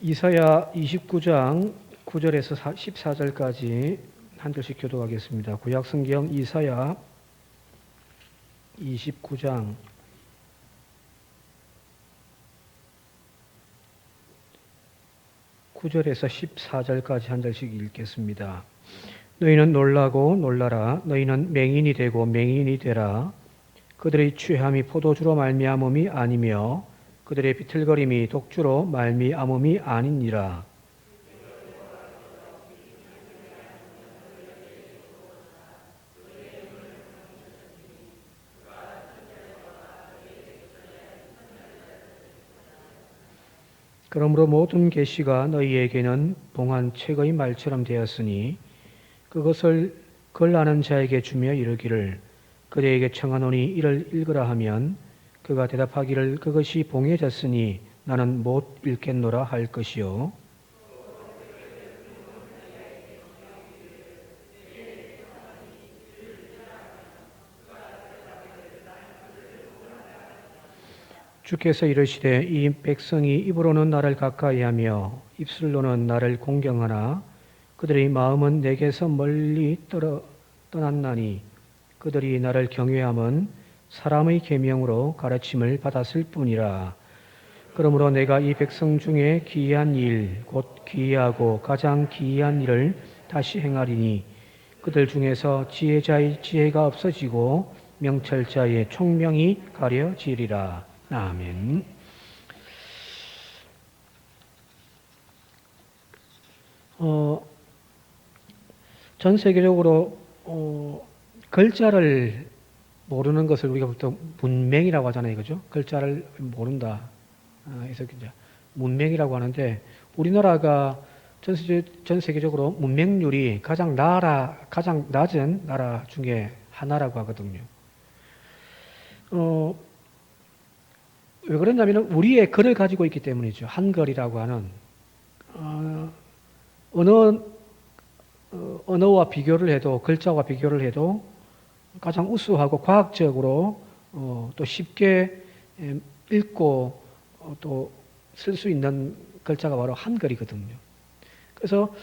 이사야 29장 9절에서 14절까지 한 절씩 교독하겠습니다. 구약성경 이사야 29장 9절에서 14절까지 한 절씩 읽겠습니다. 너희는 놀라고 놀라라. 너희는 맹인이 되고 맹인이 되라. 그들의 취함이 포도주로 말미암음이 아니며 그들의 비틀거림이 독주로 말미암음이 아니니라. 그러므로 모든 계시가 너희에게는 봉한 책의 말처럼 되었으니 그것을 글 아는 자에게 주며 이르기를 그대에게 청하노니 이를 읽으라 하면 그가 대답하기를 그것이 봉해졌으니 나는 못 읽겠노라 할 것이요. 주께서 이르시되 이 백성이 입으로는 나를 가까이하며 입술로는 나를 공경하나 그들의 마음은 내게서 멀리 떠났나니 그들이 나를 경외함은 사람의 계명으로 가르침을 받았을 뿐이라. 그러므로 내가 이 백성 중에 기이한 일, 곧 기이하고 가장 기이한 일을 다시 행하리니 그들 중에서 지혜자의 지혜가 없어지고 명철자의 총명이 가려지리라. 아멘. 전 세계적으로 글자를 모르는 것을 우리가 보통 문맹이라고 하잖아요, 그죠? 글자를 모른다. 그래서 이제 문맹이라고 하는데 우리나라가 전 세계적으로 문맹률이 가장 낮은 나라 중에 하나라고 하거든요. 왜 그러냐면 우리의 글을 가지고 있기 때문이죠. 한글이라고 하는 언어와 비교를 해도 글자와 비교를 해도 가장 우수하고 과학적으로 또 쉽게 읽고 또 쓸 수 있는 글자가 바로 한글이거든요. 그래서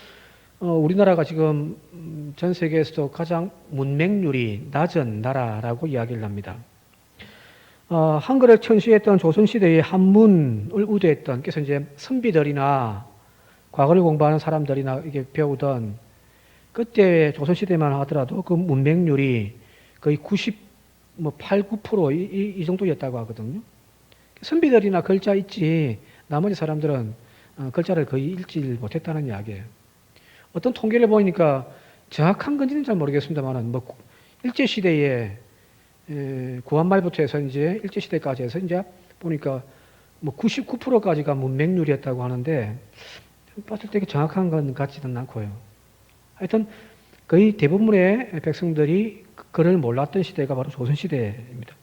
우리나라가 지금 전 세계에서도 가장 문맹률이 낮은 나라라고 이야기를 합니다. 한글을 천시했던 조선시대의 한문을 우대했던, 그래서 이제 선비들이나 과거를 공부하는 사람들이나 이게 배우던 그때 조선시대만 하더라도 그 문맹률이 거의 98, 9% 이 정도였다고 하거든요. 선비들이나 글자 있지 나머지 사람들은 글자를 거의 읽지 못했다는 이야기예요. 어떤 통계를 보니까 정확한 건지는 잘 모르겠습니다만 뭐 일제시대에 구한말부터 해서 이제 일제시대까지 해서 이제 보니까 뭐 99%까지가 문맹률이었다고 하는데 봤을 때 정확한 건 같지는 않고요. 하여튼 거의 대부분의 백성들이 글을 몰랐던 시대가 바로 조선시대입니다.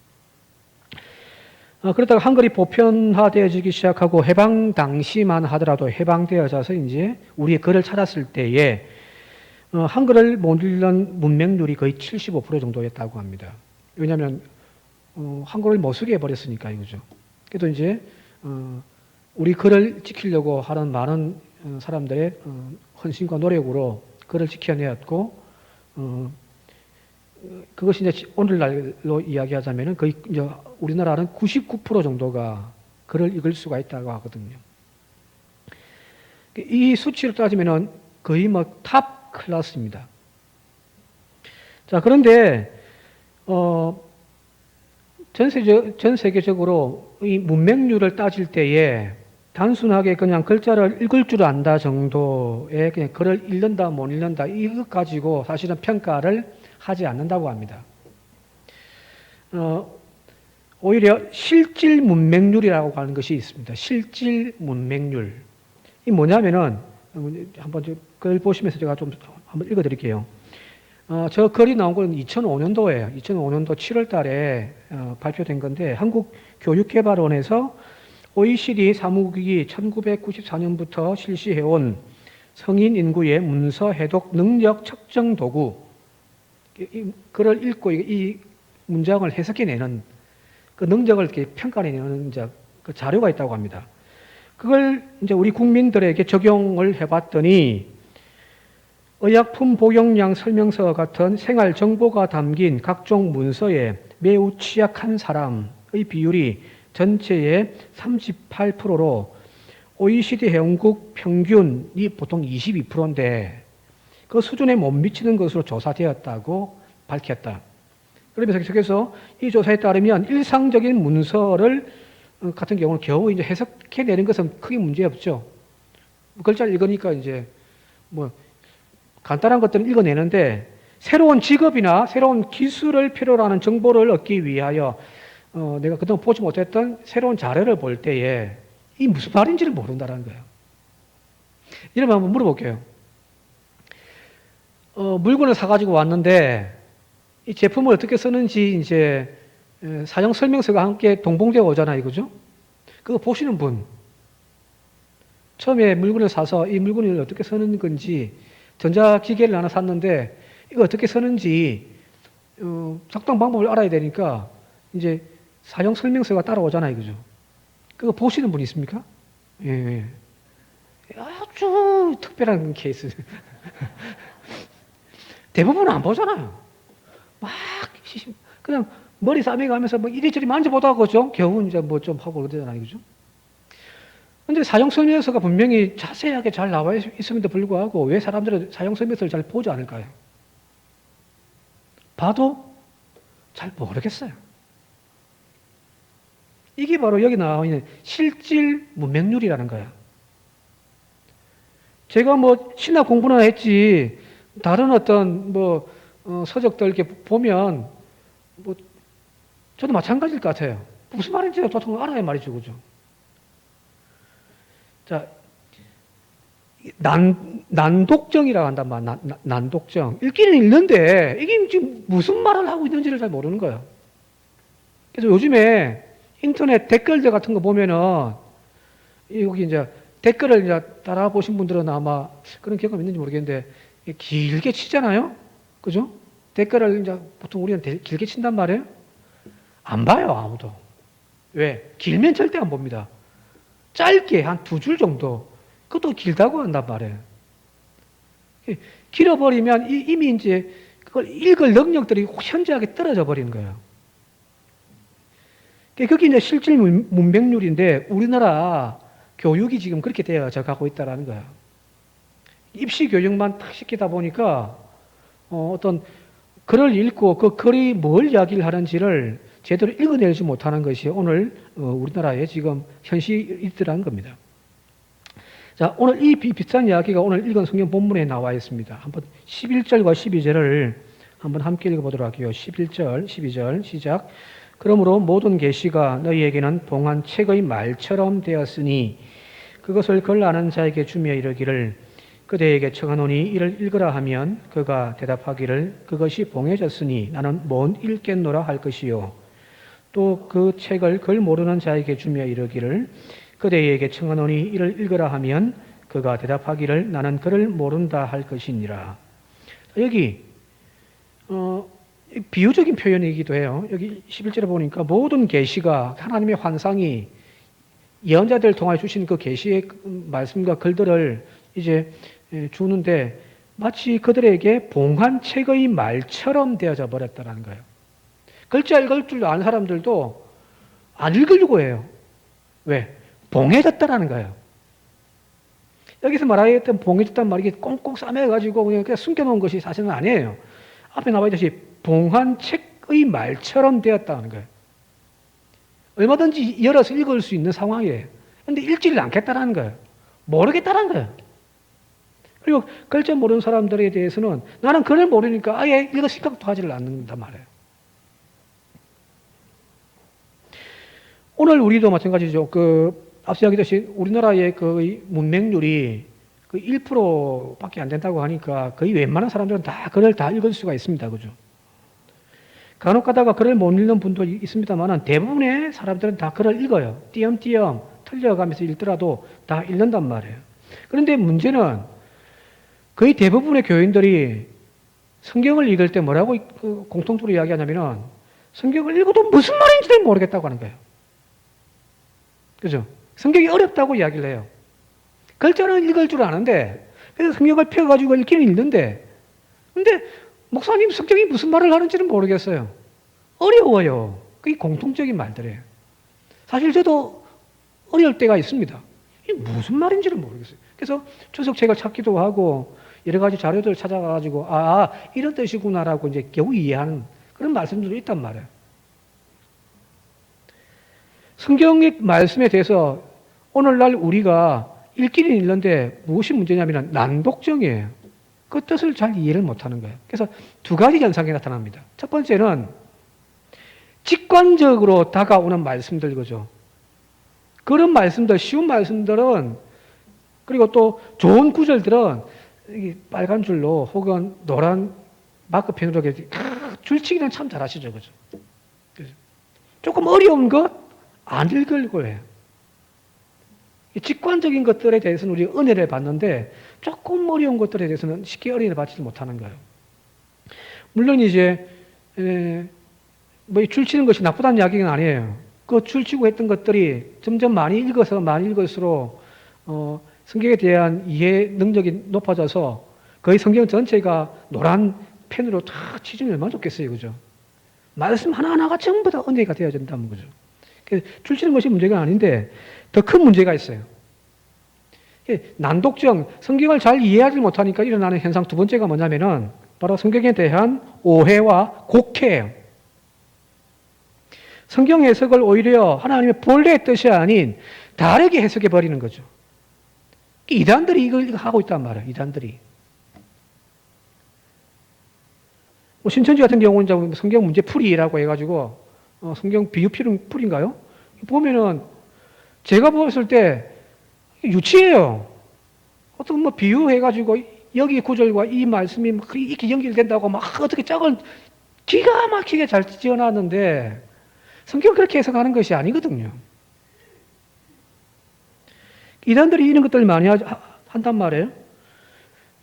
그러다가 한글이 보편화되어지기 시작하고 해방 당시만 하더라도 해방되어져서 이제 우리의 글을 찾았을 때에 한글을 못 읽는 문맹률이 거의 75% 정도였다고 합니다. 왜냐하면 한글을 못 쓰게 해버렸으니까 이거죠. 그래도 이제 우리 글을 지키려고 하는 많은 사람들의 헌신과 노력으로 글을 지켜내었고 그것이 이제 오늘날로 이야기하자면은 거의 이제 우리나라는 99% 정도가 글을 읽을 수가 있다고 하거든요. 이 수치로 따지면은 거의 뭐 탑 클래스입니다. 자, 그런데 전 세계적으로 이 문맹률을 따질 때에 단순하게 그냥 글자를 읽을 줄 안다 정도의 그냥 글을 읽는다 못 읽는다 이것 가지고 사실은 평가를 하지 않는다고 합니다. 오히려 실질 문맹률이라고 하는 것이 있습니다. 실질 문맹률. 이 뭐냐면은 한번 글 보시면서 제가 좀 한번 읽어드릴게요. 저 글이 나온 건 2005년도예요. 2005년도 7월 달에 발표된 건데 한국교육개발원에서 OECD 사무국이 1994년부터 실시해온 성인 인구의 문서 해독 능력 측정 도구, 이 글을 읽고 이 문장을 해석해내는 그 능력을 이렇게 평가해내는 그 자료가 있다고 합니다. 그걸 이제 우리 국민들에게 적용을 해봤더니 의약품 복용량 설명서와 같은 생활 정보가 담긴 각종 문서에 매우 취약한 사람의 비율이 전체의 38%로 OECD 회원국 평균이 보통 22%인데 그 수준에 못 미치는 것으로 조사되었다고 밝혔다. 그러면서 계속해서 이 조사에 따르면 일상적인 문서를 같은 경우는 겨우 이제 해석해내는 것은 크게 문제 없죠. 글자를 읽으니까 이제 뭐 간단한 것들은 읽어내는데 새로운 직업이나 새로운 기술을 필요로 하는 정보를 얻기 위하여 내가 그동안 보지 못했던 새로운 자료를 볼 때에 이 무슨 말인지를 모른다는 거예요. 이러면 한번 물어볼게요. 물건을 사가지고 왔는데 이 제품을 어떻게 쓰는지 이제 사용 설명서가 함께 동봉되어 오잖아요. 그죠? 그거 보시는 분. 처음에 물건을 사서 이 물건을 어떻게 쓰는 건지 전자기계를 하나 샀는데 이거 어떻게 쓰는지 작동 방법을 알아야 되니까 이제 사용 설명서가 따라오잖아요. 그죠? 그거 보시는 분 있습니까? 예. 아주 특별한 케이스. 대부분은 안 보잖아요. 막 그냥 머리 싸매가면서 뭐 이리저리 만져보다가 그죠? 겨우 이제 뭐 좀 하고 그러잖아요. 그죠? 근데 사용 설명서가 분명히 자세하게 잘 나와 있음에도 불구하고 왜 사람들은 사용 설명서를 잘 보지 않을까요? 봐도 잘 모르겠어요. 이게 바로 여기 나와 있는 실질 문맹률이라는 거예요. 제가 뭐 신학 공부나 했지 다른 어떤 뭐 서적들 이렇게 보면 뭐 저도 마찬가지일 것 같아요. 무슨 말인지 보통 알아야 말이죠, 그죠? 자, 난독정이라고 한단 말이야. 난독정. 읽기는 읽는데 이게 지금 무슨 말을 하고 있는지를 잘 모르는 거예요. 그래서 요즘에 인터넷 댓글들 같은 거 보면은 여기 이제 댓글을 이제 따라 보신 분들은 아마 그런 경험 있는지 모르겠는데 길게 치잖아요, 그죠? 댓글을 이제 보통 우리는 길게 친단 말이에요. 안 봐요, 아무도. 왜? 길면 절대 안 봅니다. 짧게 한 2줄 정도. 그것도 길다고 한단 말이에요. 길어버리면 이미 이제 그걸 읽을 능력들이 현저하게 떨어져 버리는 거예요. 그게 이제 실질 문맹률인데 우리나라 교육이 지금 그렇게 되어져 가고 있다는 거예요. 입시 교육만 탁 시키다 보니까 어떤 글을 읽고 그 글이 뭘 이야기를 하는지를 제대로 읽어내지 못하는 것이 오늘 우리나라의 지금 현실이더라는 겁니다. 자, 오늘 이 비슷한 이야기가 오늘 읽은 성경 본문에 나와 있습니다. 한번 11절과 12절을 한번 함께 읽어보도록 할게요. 11절, 12절 시작. 그러므로 모든 계시가 너희에게는 봉한 책의 말처럼 되었으니 그것을 글 아는 자에게 주며 이르기를 그대에게 청하노니 이를 읽으라 하면 그가 대답하기를 그것이 봉해졌으니 나는 못 읽겠노라 할 것이요. 또 그 책을 글 모르는 자에게 주며 이르기를 그대에게 청하노니 이를 읽으라 하면 그가 대답하기를 나는 글을 모른다 할 것이니라. 여기 비유적인 표현이기도 해요. 여기 11절에 보니까 모든 계시가 하나님의 환상이 예언자들을 통해 주신 그 계시의 말씀과 글들을 이제 주는데 마치 그들에게 봉한 책의 말처럼 되어져 버렸다는 거예요. 글자 읽을 줄 아는 사람들도 안 읽으려고 해요. 왜? 봉해졌다라는 거예요. 여기서 말하겠던 봉해졌다는 말이 꽁꽁 싸매가지고 그냥 숨겨놓은 것이 사실은 아니에요. 앞에 나와 있듯이 봉한 책의 말처럼 되었다는 거예요. 얼마든지 열어서 읽을 수 있는 상황이에요. 그런데 읽지를 않겠다는 거예요. 모르겠다는 거예요. 그리고 글자 모르는 사람들에 대해서는 나는 글을 모르니까 아예 읽을 생각도 하지를 않는단 말이에요. 오늘 우리도 마찬가지죠. 앞서 이야기했듯이 우리나라의 그 문맹률이 그 1%밖에 안 된다고 하니까 거의 웬만한 사람들은 다 글을 다 읽을 수가 있습니다. 그죠? 간혹 가다가 글을 못 읽는 분도 있습니다만 대부분의 사람들은 다 글을 읽어요. 띄엄띄엄 틀려가면서 읽더라도 다 읽는단 말이에요. 그런데 문제는 거의 대부분의 교인들이 성경을 읽을 때 뭐라고 공통적으로 이야기하냐면은 성경을 읽어도 무슨 말인지도 모르겠다고 하는 거예요. 그죠? 성경이 어렵다고 이야기를 해요. 글자는 읽을 줄 아는데, 그래서 성경을 펴가지고 읽기는 읽는데, 근데 목사님 성경이 무슨 말을 하는지는 모르겠어요. 어려워요. 그게 공통적인 말들이에요. 사실 저도 어려울 때가 있습니다. 이게 무슨 말인지를 모르겠어요. 그래서 주석책을 찾기도 하고 여러 가지 자료들을 찾아가지고 이런 뜻이구나라고 이제 겨우 이해하는 그런 말씀들도 있단 말이에요. 성경의 말씀에 대해서 오늘날 우리가 읽기는 읽는데 무엇이 문제냐면 난독증이에요. 그 뜻을 잘 이해를 못하는 거예요. 그래서 두 가지 현상이 나타납니다. 첫 번째는 직관적으로 다가오는 말씀들 거죠. 그런 말씀들, 쉬운 말씀들은, 그리고 또 좋은 구절들은 빨간 줄로 혹은 노란 마크펜으로 줄치기는 참 잘하시죠. 그죠? 조금 어려운 것 안 읽으려고 해요. 직관적인 것들에 대해서는 우리 은혜를 받는데 조금 어려운 것들에 대해서는 쉽게 은혜를 받지 못하는 거예요. 물론 이제 뭐 줄치는 것이 나쁘다는 이야기는 아니에요. 그 줄치고 했던 것들이 점점 많이 읽을수록 성경에 대한 이해 능력이 높아져서 거의 성경 전체가 노란 펜으로 다 치주면 얼마나 좋겠어요. 그죠? 말씀 하나하나가 전부 다 은혜가 되어진다는 거죠. 줄치는 것이 문제가 아닌데 더 큰 문제가 있어요. 난독증, 성경을 잘 이해하지 못하니까 일어나는 현상 두 번째가 뭐냐면은 바로 성경에 대한 오해와 곡해예요. 성경 해석을 오히려 하나님의 본래의 뜻이 아닌 다르게 해석해 버리는 거죠. 이단들이 이걸 하고 있단 말이에요. 이단들이. 뭐 신천지 같은 경우는 성경 문제 풀이라고 해가지고 성경 비유 풀인가요? 보면은 제가 봤을 때 유치해요. 어떤 뭐 비유해가지고 여기 구절과 이 말씀이 막 이렇게 연결된다고 막 어떻게 짝을 기가 막히게 잘 지어놨는데 성경 그렇게 해석하는 것이 아니거든요. 이단들이 이런 것들을 많이 한단 말이에요.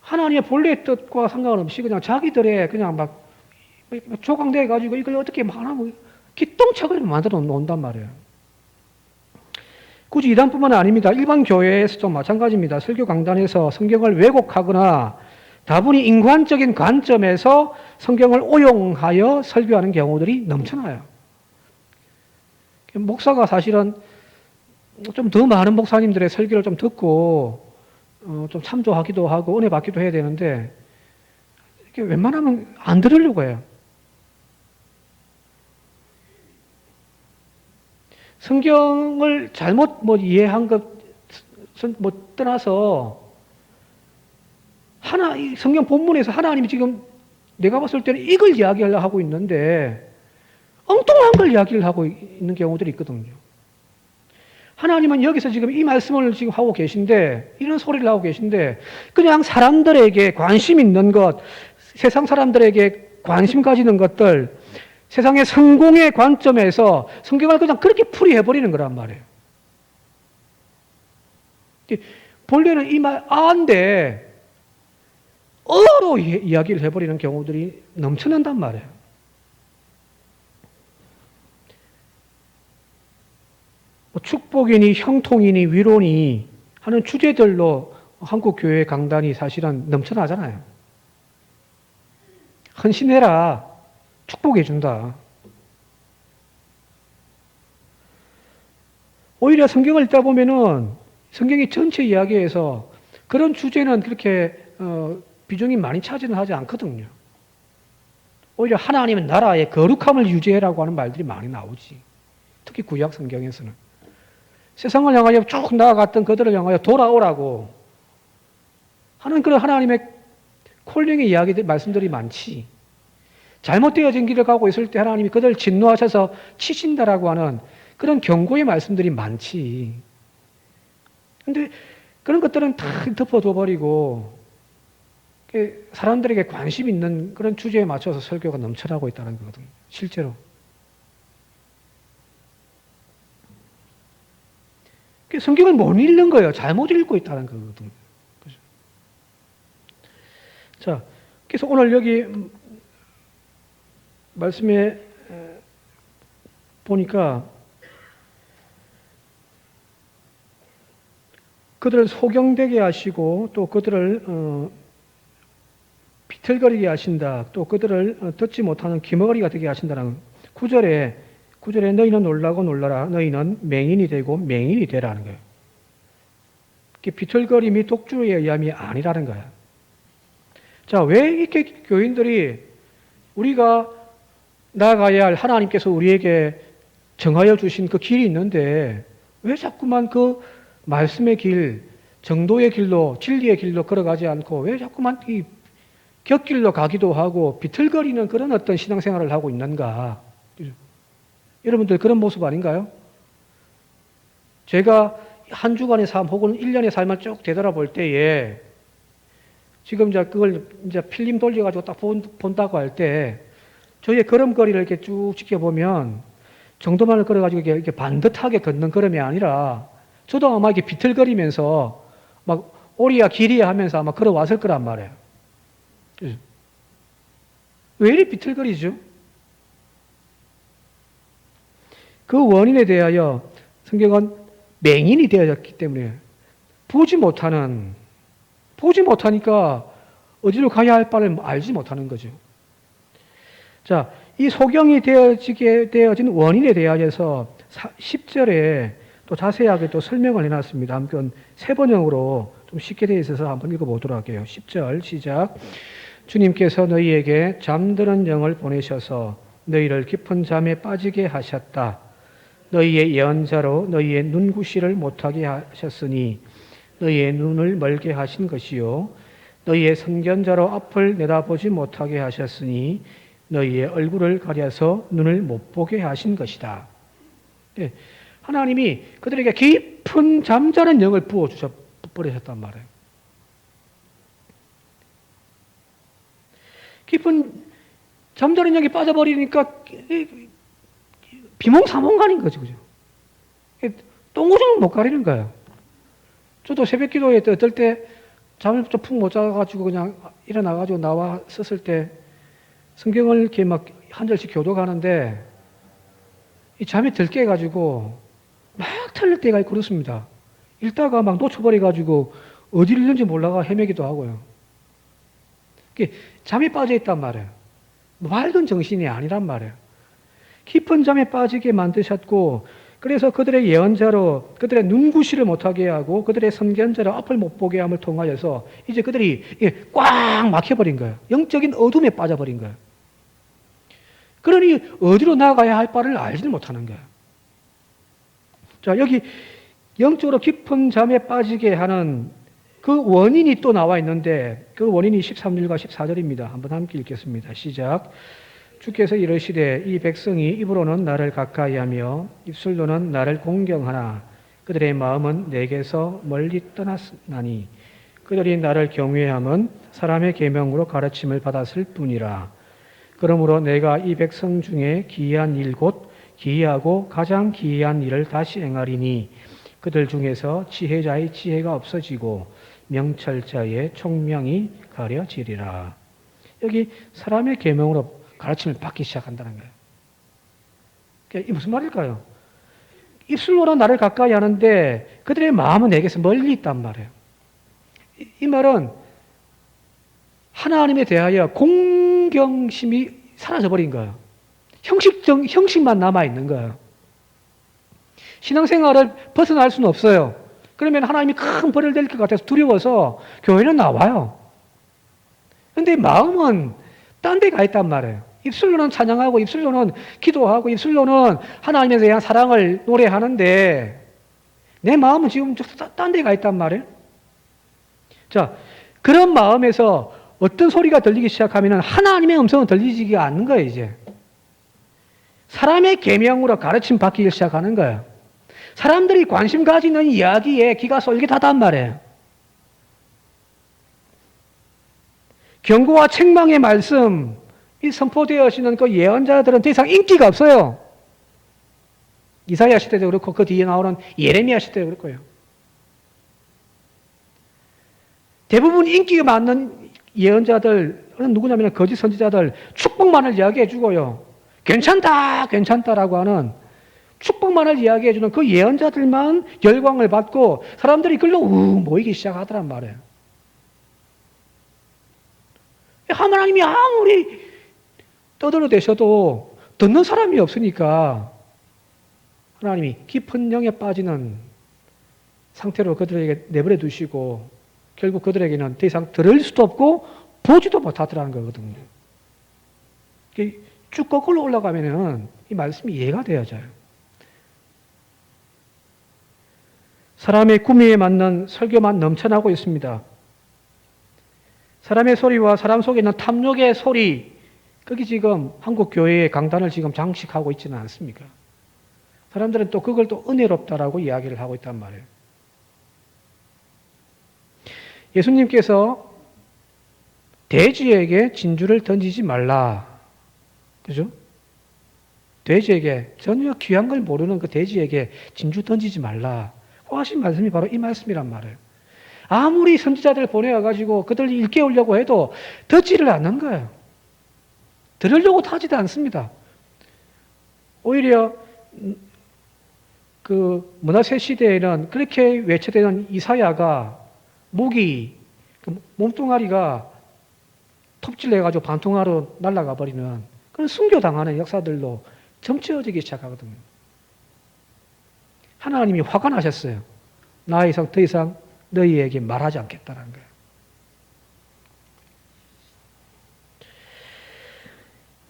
하나님의 본래의 뜻과 상관없이 그냥 자기들의 그냥 막 조각내가지고 이걸 어떻게 막 하고 기똥차게 만들어 놓는단 말이에요. 굳이 이단뿐만 아닙니다. 일반 교회에서도 마찬가지입니다. 설교 강단에서 성경을 왜곡하거나 다분히 인간적인 관점에서 성경을 오용하여 설교하는 경우들이 넘쳐나요. 목사가 사실은 좀 더 많은 목사님들의 설교를 좀 듣고 좀 참조하기도 하고 은혜 받기도 해야 되는데 웬만하면 안 들으려고 해요. 성경을 잘못 이해한 것 떠나서 성경 본문에서 하나님이 지금 내가 봤을 때는 이걸 이야기하려고 하고 있는데 엉뚱한 걸 이야기를 하고 있는 경우들이 있거든요. 하나님은 여기서 지금 이 말씀을 지금 하고 계신데 이런 소리를 하고 계신데 그냥 사람들에게 관심 있는 것, 세상 사람들에게 관심 가지는 것들, 세상의 성공의 관점에서 성경을 그냥 그렇게 풀이해버리는 거란 말이에요. 본래는 이 말 아인데 어로 이야기를 해버리는 경우들이 넘쳐난단 말이에요. 축복이니 형통이니 위로니 하는 주제들로 한국 교회 강단이 사실은 넘쳐나잖아요. 헌신해라. 축복해준다. 오히려 성경을 읽다 보면은 성경이 전체 이야기에서 그런 주제는 그렇게 비중이 많이 차지는 하지 않거든요. 오히려 하나님은 나라의 거룩함을 유지해라고 하는 말들이 많이 나오지. 특히 구약 성경에서는. 세상을 향하여 쭉 나아갔던 그들을 향하여 돌아오라고 하는 그런 하나님의 콜링의 이야기들, 말씀들이 많지. 잘못되어진 길을 가고 있을 때 하나님이 그들을 진노하셔서 치신다라고 하는 그런 경고의 말씀들이 많지. 근데 그런 것들은 다 덮어둬버리고 사람들에게 관심 있는 그런 주제에 맞춰서 설교가 넘쳐나고 있다는 거거든요. 실제로. 성경을 못 읽는 거예요. 잘못 읽고 있다는 거거든요. 그죠? 자, 그래서 오늘 여기 말씀에 보니까 그들을 소경되게 하시고 또 그들을 비틀거리게 하신다. 또 그들을 듣지 못하는 기머거리가 되게 하신다는 9절에 너희는 놀라고 놀라라. 너희는 맹인이 되고 맹인이 되라는 거예요. 비틀거림이 독주에 의함이 아니라는 거야. 자, 왜 이렇게 교인들이 우리가 나아가야 할 하나님께서 우리에게 정하여 주신 그 길이 있는데 왜 자꾸만 그 말씀의 길, 정도의 길로, 진리의 길로 걸어가지 않고 왜 자꾸만 이 곁길로 가기도 하고 비틀거리는 그런 어떤 신앙생활을 하고 있는가? 여러분들 그런 모습 아닌가요? 제가 한 주간의 삶 혹은 1년의 삶을 쭉 되돌아볼 때에 지금 이제 그걸 이제 필름 돌려가지고 딱 본다고 할 때 저의 걸음걸이를 이렇게 쭉 지켜보면 정도만을 걸어가지고 이렇게 반듯하게 걷는 걸음이 아니라 저도 아마 이렇게 비틀거리면서 막 오리야 길이야 하면서 아마 걸어왔을 거란 말이에요. 왜 이리 비틀거리죠? 그 원인에 대하여 성경은 맹인이 되어졌기 때문에 보지 못하니까 어디로 가야 할 바를 알지 못하는 거죠. 자, 이 소경이 되어진 원인에 대하여서 10절에 또 자세하게 또 설명을 해놨습니다. 한번 세 번역으로 좀 쉽게 되어 있어서 한번 읽어보도록 할게요. 10절 시작. 주님께서 너희에게 잠드는 영을 보내셔서 너희를 깊은 잠에 빠지게 하셨다. 너희의 예언자로 너희의 눈구시를 못하게 하셨으니 너희의 눈을 멀게 하신 것이요 너희의 선견자로 앞을 내다보지 못하게 하셨으니 너희의 얼굴을 가려서 눈을 못 보게 하신 것이다. 네, 하나님이 그들에게 깊은 잠자는 영을 부어주셔버리셨단 말이에요. 깊은 잠자는 영이 빠져버리니까 비몽사몽간인 거죠. 그죠? 똥오줌을 못 가리는 거예요. 저도 새벽 기도회 때 어떨 때 잠을 좀 푹 못 자가지고 그냥 일어나가지고 나왔었을 때 성경을 이렇게 막 한 절씩 교도하는데 이 잠이 들 깨가지고 막 틀릴 때가 있고 그렇습니다. 읽다가 막 놓쳐버려가지고 어디를 있는지 몰라가 헤매기도 하고요. 잠이 빠져 있단 말이에요. 맑은 정신이 아니란 말이에요. 깊은 잠에 빠지게 만드셨고 그래서 그들의 예언자로 그들의 눈구시를 못하게 하고 그들의 선견자로 앞을 못 보게 함을 통하여서 이제 그들이 꽉 막혀버린 거예요. 영적인 어둠에 빠져버린 거예요. 그러니 어디로 나아가야 할 바를 알지는 못하는 거예요. 자, 여기 영적으로 깊은 잠에 빠지게 하는 그 원인이 또 나와 있는데 그 원인이 13절과 14절입니다. 한번 함께 읽겠습니다. 시작. 주께서 이르시되 이 백성이 입으로는 나를 가까이하며 입술로는 나를 공경하나 그들의 마음은 내게서 멀리 떠났나니 그들이 나를 경외함은 사람의 계명으로 가르침을 받았을 뿐이라. 그러므로 내가 이 백성 중에 기이한 일 곧 기이하고 가장 기이한 일을 다시 행하리니 그들 중에서 지혜자의 지혜가 없어지고 명철자의 총명이 가려지리라. 여기 사람의 계명으로 가르침을 받기 시작한다는 거예요. 이게 무슨 말일까요? 입술로는 나를 가까이 하는데 그들의 마음은 내게서 멀리 있단 말이에요. 이 말은 하나님에 대하여 공경심이 사라져버린 거예요. 형식만 남아있는 거예요. 신앙생활을 벗어날 수는 없어요. 그러면 하나님이 큰 벌을 낼 것 같아서 두려워서 교회는 나와요. 근데 마음은 딴 데 가 있단 말이에요. 입술로는 찬양하고 입술로는 기도하고 입술로는 하나님에 대한 사랑을 노래하는데 내 마음은 지금 딴 데 가 있단 말이에요. 자, 그런 마음에서 어떤 소리가 들리기 시작하면 하나님의 음성은 들리지가 않는 거예요. 이제 사람의 계명으로 가르침 받기 시작하는 거예요. 사람들이 관심 가지는 이야기에 귀가 솔깃하단 말이에요. 경고와 책망의 말씀 이 선포되어지는 그 예언자들은 더 이상 인기가 없어요. 이사야 시대도 그렇고 그 뒤에 나오는 예레미야 시대도 그럴 거예요. 대부분 인기가 많은 예언자들은 누구냐면 거짓 선지자들 축복만을 이야기해 주고요. 괜찮다라고 하는 축복만을 이야기해주는 그 예언자들만 열광을 받고 사람들이 글로 모이기 시작하더란 말이에요. 하나님이 아무리 떠들어대셔도 듣는 사람이 없으니까 하나님이 깊은 영에 빠지는 상태로 그들에게 내버려 두시고 결국 그들에게는 더 이상 들을 수도 없고 보지도 못하더라는 거거든요. 쭉 거꾸로 올라가면은 이 말씀이 이해가 되어져요. 사람의 구미에 맞는 설교만 넘쳐나고 있습니다. 사람의 소리와 사람 속에 있는 탐욕의 소리, 거기 지금 한국 교회의 강단을 지금 장식하고 있지는 않습니까? 사람들은 또 그걸 또 은혜롭다라고 이야기를 하고 있단 말이에요. 예수님께서 돼지에게 진주를 던지지 말라. 그죠? 돼지에게, 전혀 귀한 걸 모르는 그 돼지에게 진주 던지지 말라. 그 하신 말씀이 바로 이 말씀이란 말이에요. 아무리 선지자들 보내와가지고 그들 일깨우려고 해도 듣지를 않는 거예요. 들으려고 하지도 않습니다. 오히려 그 문화세 시대에는 그렇게 외쳐대는 이사야가 목이, 그 몸뚱아리가 톱질해가지고 반통하러 날아가 버리는 그런 순교당하는 역사들로 점쳐지기 시작하거든요. 하나님이 화가 나셨어요. 더 이상 너희에게 말하지 않겠다는 거예요.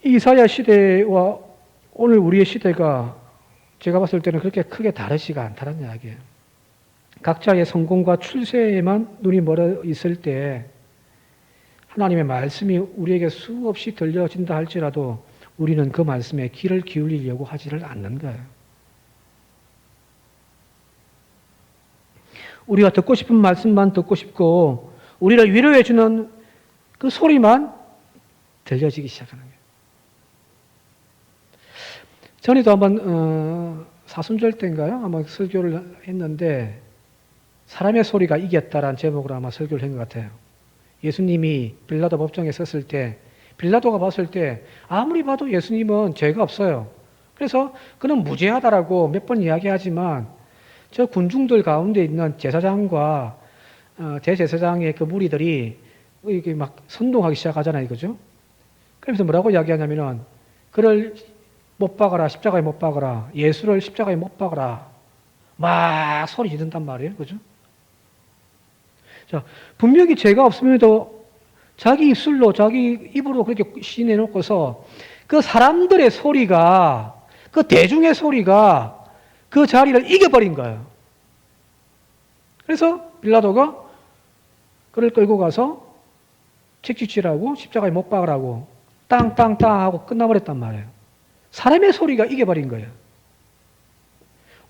이사야 시대와 오늘 우리의 시대가 제가 봤을 때는 그렇게 크게 다르지가 않다는 이야기예요. 각자의 성공과 출세에만 눈이 멀어 있을 때 하나님의 말씀이 우리에게 수없이 들려진다 할지라도 우리는 그 말씀에 귀를 기울이려고 하지를 않는 거예요. 우리가 듣고 싶은 말씀만 듣고 싶고 우리를 위로해 주는 그 소리만 들려지기 시작하는 거예요. 전에도 한번 사순절 때인가요? 아마 설교를 했는데 사람의 소리가 이겼다라는 제목으로 아마 설교를 한 것 같아요. 예수님이 빌라도 법정에 섰을 때 빌라도가 봤을 때 아무리 봐도 예수님은 죄가 없어요. 그래서 그는 무죄하다라고 몇 번 이야기하지만 저 군중들 가운데 있는 제사장과 대제사장의 그 무리들이 이게 막 선동하기 시작하잖아요, 그죠? 그러면서 뭐라고 이야기하냐면은 그를 못 박아라, 십자가에 못 박아라, 예수를 십자가에 못 박아라, 막 소리 지른단 말이에요, 그죠? 자, 분명히 죄가 없음에도 자기 입술로, 자기 입으로 그렇게 시내놓고서 그 사람들의 소리가, 그 대중의 소리가 그 자리를 이겨버린 거예요. 그래서 빌라도가 그를 끌고 가서 책짓질하고 십자가에 못 박으라고 땅땅땅 하고 끝나버렸단 말이에요. 사람의 소리가 이겨버린 거예요.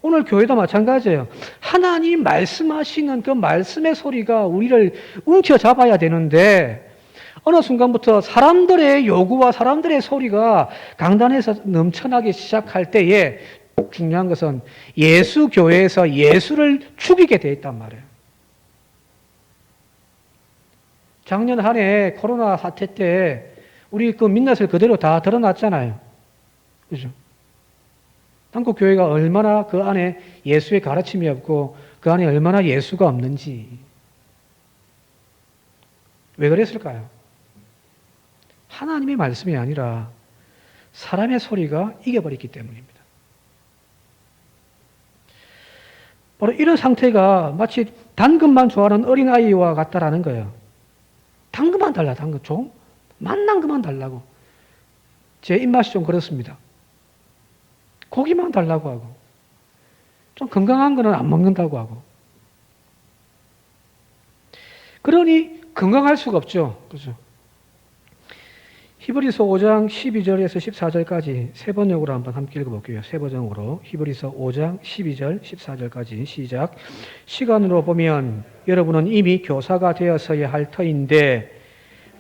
오늘 교회도 마찬가지예요. 하나님 말씀하시는 그 말씀의 소리가 우리를 움켜잡아야 되는데 어느 순간부터 사람들의 요구와 사람들의 소리가 강단에서 넘쳐나기 시작할 때에 중요한 것은 예수 교회에서 예수를 죽이게 돼 있단 말이에요. 작년 한 해 코로나 사태 때 우리 그 민낯을 그대로 다 드러났잖아요. 그죠? 한국 교회가 얼마나 그 안에 예수의 가르침이 없고 그 안에 얼마나 예수가 없는지. 왜 그랬을까요? 하나님의 말씀이 아니라 사람의 소리가 이겨버렸기 때문입니다. 바로 이런 상태가 마치 당근만 좋아하는 어린아이와 같다라는 거예요. 당근만 달라, 당근. 좀 맛난 것만 달라고. 제 입맛이 좀 그렇습니다. 고기만 달라고 하고 좀 건강한 거는 안 먹는다고 하고 그러니 건강할 수가 없죠. 그죠? 히브리서 5장 12절에서 14절까지 세 번역으로 한번 함께 읽어볼게요. 세 번역으로 히브리서 5장 12절 14절까지 시작. 시간으로 보면 여러분은 이미 교사가 되었어야 할 터인데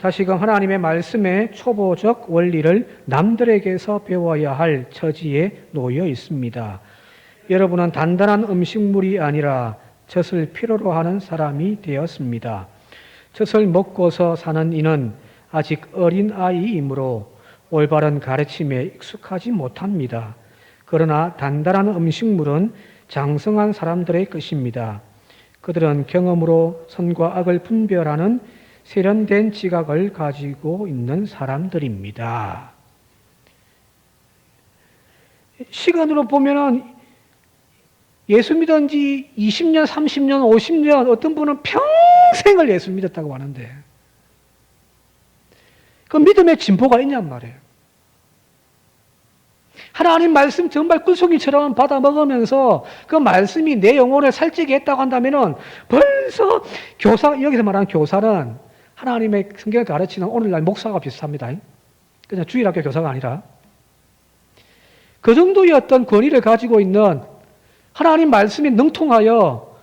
다시금 하나님의 말씀의 초보적 원리를 남들에게서 배워야 할 처지에 놓여 있습니다. 여러분은 단단한 음식물이 아니라 젖을 필요로 하는 사람이 되었습니다. 젖을 먹고서 사는 이는 아직 어린 아이이므로 올바른 가르침에 익숙하지 못합니다. 그러나 단단한 음식물은 장성한 사람들의 것입니다. 그들은 경험으로 선과 악을 분별하는 세련된 지각을 가지고 있는 사람들입니다. 시간으로 보면은 예수 믿은 지 20년, 30년, 50년, 어떤 분은 평생을 예수 믿었다고 하는데, 그 믿음의 진보가 있냔 말이에요. 하나님 말씀 정말 꿀송이처럼 받아 먹으면서 그 말씀이 내 영혼을 살찌게 했다고 한다면은 벌써 여기서 말하는 교사는 하나님의 성경을 가르치는 오늘날 목사가 비슷합니다. 그냥 주일학교 교사가 아니라. 그 정도의 어떤 권위를 가지고 있는 하나님 말씀에 능통하여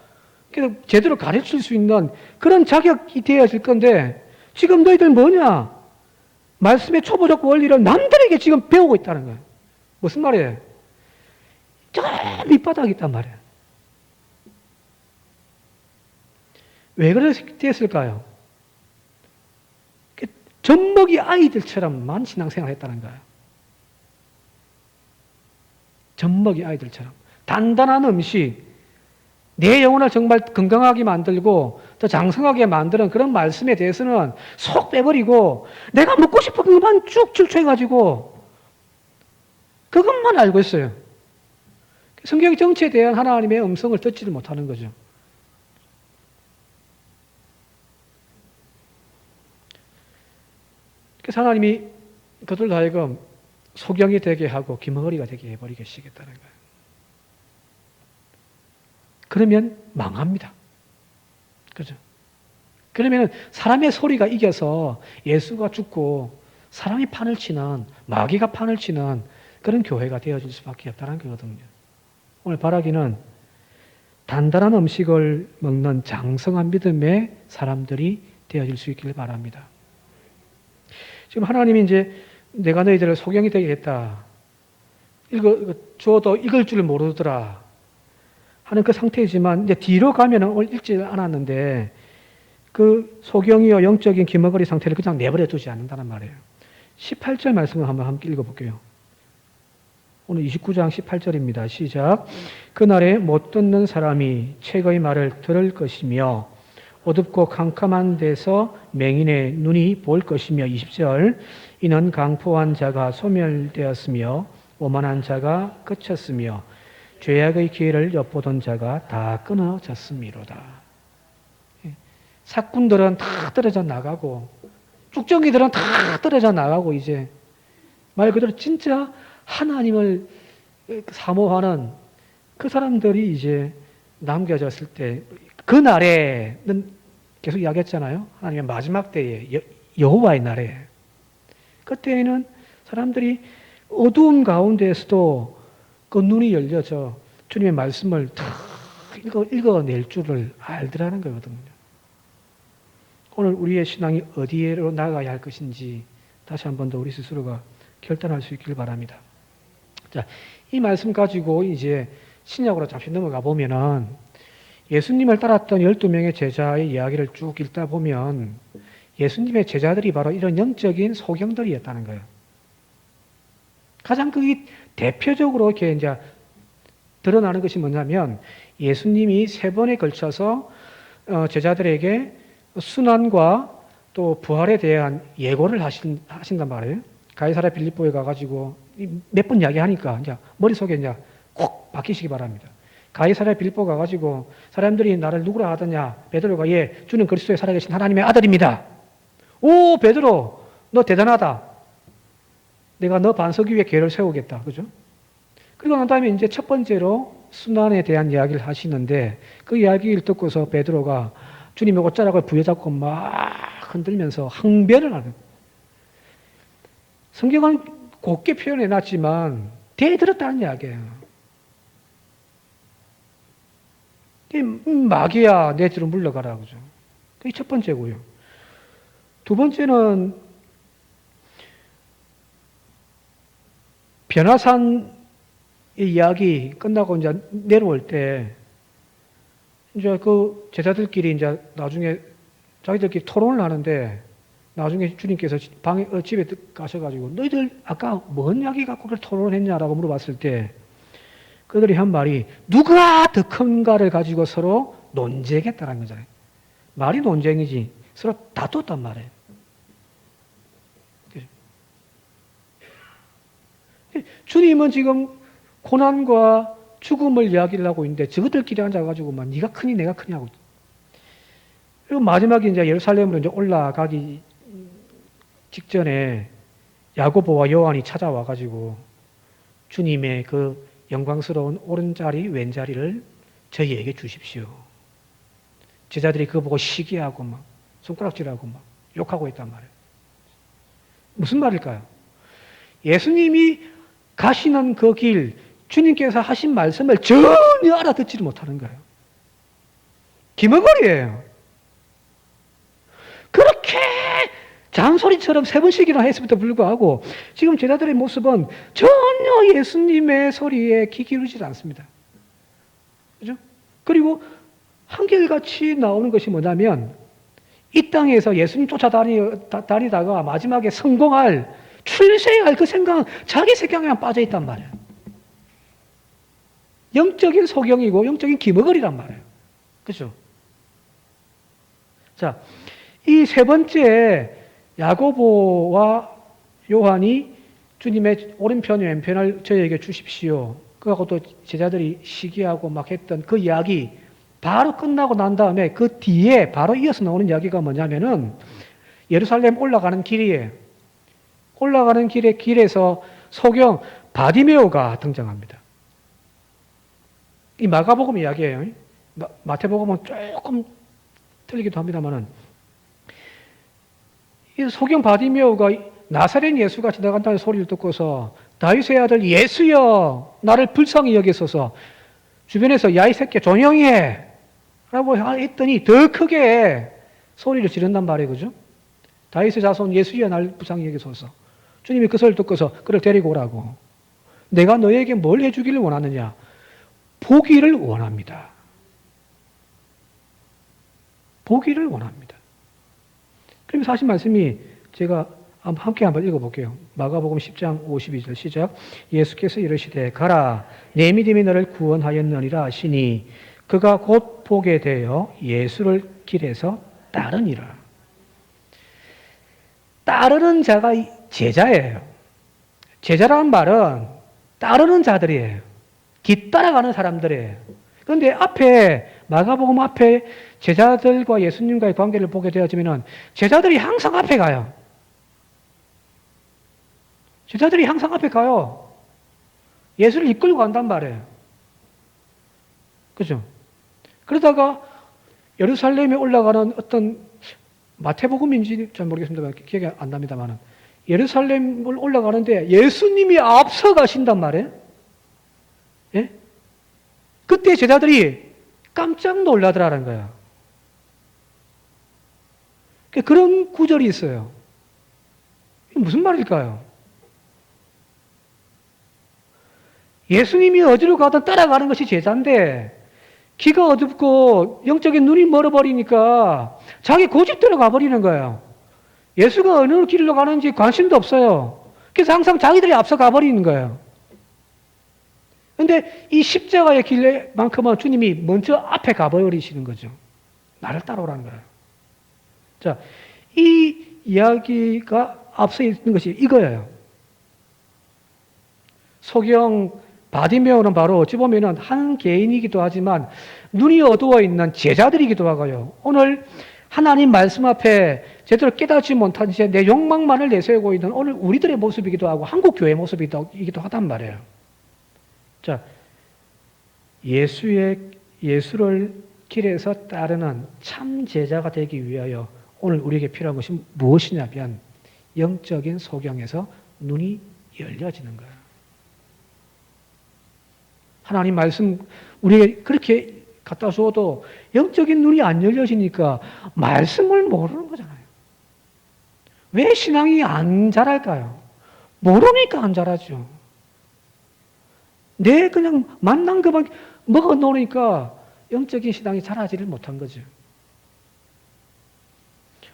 제대로 가르칠 수 있는 그런 자격이 되어질 건데, 지금 너희들 뭐냐? 말씀의 초보적 원리를 남들에게 지금 배우고 있다는 거예요. 무슨 말이에요? 저 밑바닥이 있단 말이에요. 왜 그렇게 됐을까요? 젖먹이 아이들처럼만 신앙생활을 했다는 거예요. 젖먹이 아이들처럼. 단단한 음식, 내 영혼을 정말 건강하게 만들고 더 장성하게 만드는 그런 말씀에 대해서는 속 빼버리고 내가 먹고 싶은 것만 쭉 출처해가지고 그것만 알고 있어요. 성경 정체에 대한 하나님의 음성을 듣지를 못하는 거죠. 그래서 하나님이 그들로 하여금 소경이 되게 하고 기머리가 되게 해버리겠다는 거예요. 그러면 망합니다. 그죠? 그러면 사람의 소리가 이겨서 예수가 죽고 사람이 판을 치는, 마귀가 판을 치는 그런 교회가 되어질 수밖에 없다는 거거든요. 오늘 바라기는 단단한 음식을 먹는 장성한 믿음의 사람들이 되어질 수 있기를 바랍니다. 지금 하나님이 이제 내가 너희들을 소경이 되게 했다. 줘도 읽을 줄 모르더라. 하는 그 상태이지만 이제 뒤로 가면은 오늘 읽지 않았는데 그 소경이요 영적인 기머거리 상태를 그냥 내버려 두지 않는다는 말이에요. 18절 말씀을 한번 함께 읽어볼게요. 오늘 29장 18절입니다. 시작. 그날에 못 듣는 사람이 책의 말을 들을 것이며 어둡고 캄캄한 데서 맹인의 눈이 볼 것이며 20절 이는 강포한 자가 소멸되었으며 오만한 자가 그쳤으며 죄악의 기회를 엿보던 자가 다 끊어졌음이로다. 사꾼들은 다 떨어져 나가고 쭉정이들은 다 떨어져 나가고 이제 말 그대로 진짜 하나님을 사모하는 그 사람들이 이제 남겨졌을 때 그날에는 계속 이야기했잖아요. 하나님의 마지막 때에 여호와의 날에 그때에는 사람들이 어두움 가운데에서도 그 눈이 열려져 주님의 말씀을 다 읽어낼 줄을 알더라는 거거든요. 오늘 우리의 신앙이 어디로 나가야 할 것인지 다시 한 번 더 우리 스스로가 결단할 수 있기를 바랍니다. 자, 이 말씀 가지고 이제 신약으로 잠시 넘어가 보면은 예수님을 따랐던 12명의 제자의 이야기를 쭉 읽다 보면 예수님의 제자들이 바로 이런 영적인 소경들이었다는 거예요. 가장 그게 대표적으로 이렇게 이제 드러나는 것이 뭐냐면 예수님이 3번에 걸쳐서 제자들에게 순환과 또 부활에 대한 예고를 하신단 말이에요. 가이사랴 빌립보에 가가지고 몇 번 이야기하니까 이제 머릿속에 이제 꼭 박히시기 바랍니다. 가이사랴 빌립보 가가지고 사람들이 나를 누구라 하더냐? 베드로가 예, 주는 그리스도에 살아계신 하나님의 아들입니다. 오, 베드로, 너 대단하다. 내가 너 반석 위에 궤를 세우겠다. 그죠? 그리고 난 다음에 이제 첫 번째로 순환에 대한 이야기를 하시는데 그 이야기를 듣고서 베드로가 주님의 옷자락을 부여잡고 막 흔들면서 항변을 하는. 성경은 곱게 표현해놨지만 대들었다는 이야기예요. 마귀야 내 뒤로 물러가라. 그죠? 그게 첫 번째고요. 두 번째는 변화산의 이야기 끝나고 이제 내려올 때 이제 그 제자들끼리 이제 나중에 자기들끼리 토론을 하는데 나중에 주님께서 집에 가셔가지고 너희들 아까 뭔 이야기 갖고 그걸 토론했냐라고 물어봤을 때 그들이 한 말이 누가 더 큰가를 가지고 서로 논쟁했다는 거잖아요. 말이 논쟁이지 서로 다퉜단 말이에요. 주님은 지금 고난과 죽음을 이야기를 하고 있는데 저것들끼리 앉아가지고 막 네가 크니 내가 크니 하고. 그리고 마지막에 이제 예루살렘으로 이제 올라가기 직전에 야고보와 요한이 찾아와가지고 주님의 그 영광스러운 오른자리 왼자리를 저희에게 주십시오. 제자들이 그거 보고 시기하고 막 손가락질하고 막 욕하고 있단 말이에요. 무슨 말일까요? 예수님이 가시는 그 길, 주님께서 하신 말씀을 전혀 알아듣지를 못하는 거예요. 기머거리예요. 그렇게 잔소리처럼 3번씩이나 했음에도 불구하고 지금 제자들의 모습은 전혀 예수님의 소리에 귀 기울이지 않습니다. 그죠? 그리고 한결같이 나오는 것이 뭐냐면 이 땅에서 예수님 쫓아다니다가 마지막에 성공할, 출세할 그 생각, 자기 생각에만 빠져 있단 말이에요. 영적인 소경이고 영적인 기머거리란 말이에요. 그죠? 자, 이 3번째 야고보와 요한이 주님의 오른편 왼편을 저희에게 주십시오. 그하고 또 제자들이 시기하고 막 했던 그 이야기 바로 끝나고 난 다음에 그 뒤에 바로 이어서 나오는 이야기가 뭐냐면은 예루살렘 올라가는 길이에요. 올라가는 길에서 소경 바디메오가 등장합니다. 이 마가복음 이야기예요. 마태복음은 조금 틀리기도 합니다만은 이 소경 바디메오가 나사렛 예수가 지나간다는 소리를 듣고서 다윗의 아들 예수여 나를 불쌍히 여기소서 주변에서 야 이 새끼 조용히 해 라고 했더니 더 크게 소리를 지른단 말이에요. 그죠? 다윗의 자손 예수여 나를 불쌍히 여기소서. 주님이 그 소리를 듣고서 그를 데리고 오라고. 내가 너에게 뭘 해주기를 원하느냐? 보기를 원합니다. 보기를 원합니다. 그러면서 하신 말씀이 제가 함께 한번 읽어볼게요. 마가복음 10장 52절 시작. 예수께서 이르시되 가라 내 믿음이 너를 구원하였느니라 하시니 그가 곧 보게 되어 예수를 길에서 따르니라. 따르는 자가 제자예요. 제자라는 말은 따르는 자들이에요. 뒤따라가는 사람들이에요. 그런데 마가복음 앞에 제자들과 예수님과의 관계를 보게 되어지면 제자들이 항상 앞에 가요. 제자들이 항상 앞에 가요. 예수를 이끌고 간단 말이에요. 그죠? 그러다가 예루살렘에 올라가는 어떤 마태복음인지 잘 모르겠습니다. 기억이 안 납니다만 예루살렘을 올라가는데 예수님이 앞서 가신단 말이에요. 예? 그때 제자들이 깜짝 놀라더라는 거예요. 그런 구절이 있어요. 이게 무슨 말일까요? 예수님이 어디로 가든 따라가는 것이 제자인데 귀가 어둡고 영적인 눈이 멀어버리니까 자기 고집대로 가버리는 거예요. 예수가 어느 길로 가는지 관심도 없어요. 그래서 항상 자기들이 앞서 가버리는 거예요. 그런데 이 십자가의 길만큼은 주님이 먼저 앞에 가버리시는 거죠. 나를 따라오라는 거예요. 자, 이 이야기가 앞서 있는 것이 이거예요. 소경 바디메오는 바로 어찌 보면 한 개인이기도 하지만 눈이 어두워 있는 제자들이기도 하고요. 오늘 하나님 말씀 앞에 제대로 깨닫지 못한 채 내 욕망만을 내세우고 있는 오늘 우리들의 모습이기도 하고 한국 교회의 모습이기도 하단 말이에요. 자, 예수를 길에서 따르는 참 제자가 되기 위하여 오늘 우리에게 필요한 것이 무엇이냐면 영적인 소경에서 눈이 열려지는 거예요. 하나님 말씀 우리에게 그렇게 갖다 주어도 영적인 눈이 안 열려지니까 말씀을 모르는 거잖아요. 왜 신앙이 안 자랄까요? 모르니까 안 자라죠. 그냥 만난 것만 먹어 놓으니까 영적인 신앙이 자라지를 못한 거죠.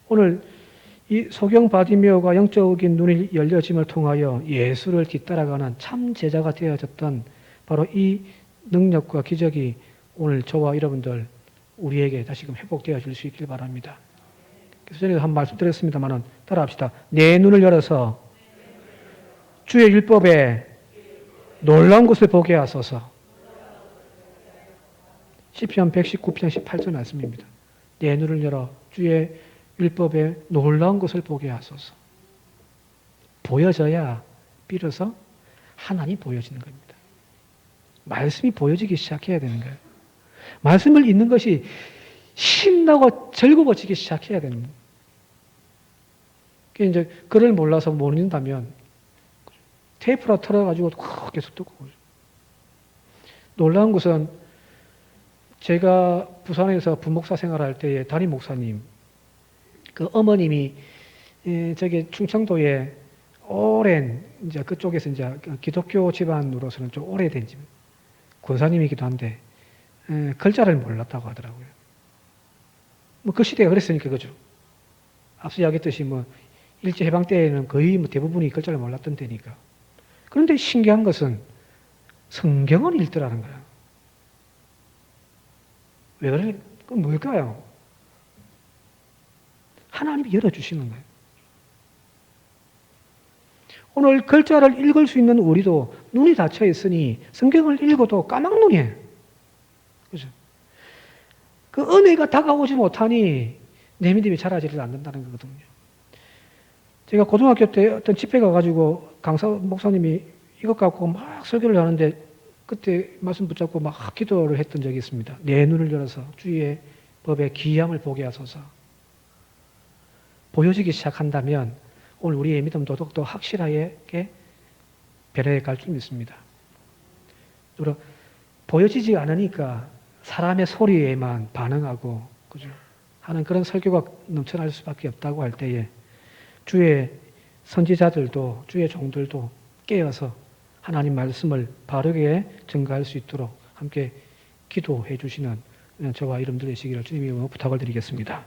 오늘 이 소경 바디메오가 영적인 눈이 열려짐을 통하여 예수를 뒤따라가는 참 제자가 되어졌던 바로 이 능력과 기적이 오늘 저와 여러분들 우리에게 다시금 회복되어 줄 수 있길 바랍니다. 그래서 전에 한 말씀 드렸습니다만 따라합시다. 내 눈을 열어서 주의 율법에 놀라운 것을 보게 하소서. 시편 119편 18절 말씀입니다. 내 눈을 열어 주의 율법에 놀라운 것을 보게 하소서. 보여져야 비로소 하나님 보여지는 겁니다. 말씀이 보여지기 시작해야 되는 거예요. 말씀을 읽는 것이 신나고 즐거워지기 시작해야 되는 거예요. 이제 글을 몰라서 못 읽는다면 테이프로 털어가지고 계속 듣고. 놀라운 것은 제가 부산에서 부목사 생활할 때에 담임 목사님, 그 어머님이 저기 충청도에 오랜 이제 그쪽에서 이제 기독교 집안으로서는 좀 오래된 집 권사님이기도 한데 글자를 몰랐다고 하더라고요. 뭐 그 시대가 그랬으니까 그죠. 앞서 이야기했듯이 뭐 일제 해방 때에는 거의 뭐 대부분이 글자를 몰랐던 때니까. 그런데 신기한 것은 성경을 읽더라는 거야. 왜 그래? 그건 뭘까요? 하나님이 열어주시는 거예요. 오늘 글자를 읽을 수 있는 우리도 눈이 닫혀 있으니 성경을 읽어도 까막눈이에요. 그죠? 그 은혜가 다가오지 못하니 내 믿음이 자라지를 않는다는 거거든요. 제가 고등학교 때 어떤 집회 가가지고 강사 목사님이 이것 갖고 막 설교를 하는데 그때 말씀 붙잡고 막 기도를 했던 적이 있습니다. 내 눈을 열어서 주의 법의 기이함을 보게 하소서. 보여지기 시작한다면 오늘 우리의 믿음도 더욱더 확실하게 변해 갈 줄 믿습니다. 그리고 보여지지 않으니까 사람의 소리에만 반응하고 그죠? 하는 그런 설교가 넘쳐날 수밖에 없다고 할 때에 주의 선지자들도 주의 종들도 깨어서 하나님 말씀을 바르게 증거할 수 있도록 함께 기도해 주시는 저와 여러분들 되시기를 주님의 부탁을 드리겠습니다.